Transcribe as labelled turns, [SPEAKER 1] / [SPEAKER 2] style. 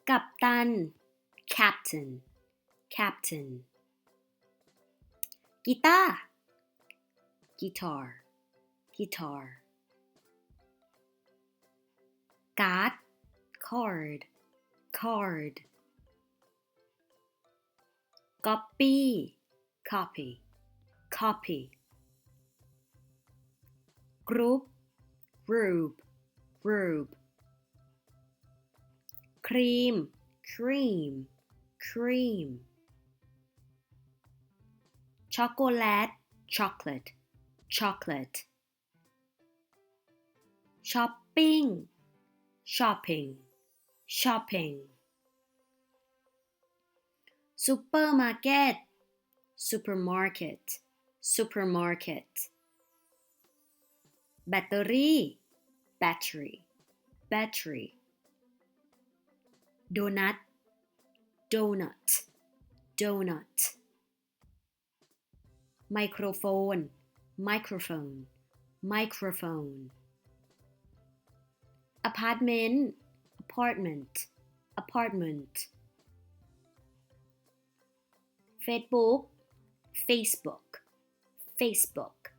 [SPEAKER 1] กัปตัน captain captain กีตาร์ guitar guitar การ์ด card card ก๊อปปี้ copy copy กรุ๊ป group group ครีม cream cream ช็อกโกแลต chocolate chocolate ช้อปปิ้ง shopping shopping ซูเปอร์มาร์เก็ต supermarket supermarket แบตเตอรี่ battery battery โดนัท donut donut ไมโครโฟน microphone microphone อพาร์ตเมนต์ apartment apartment Facebook Facebook Facebook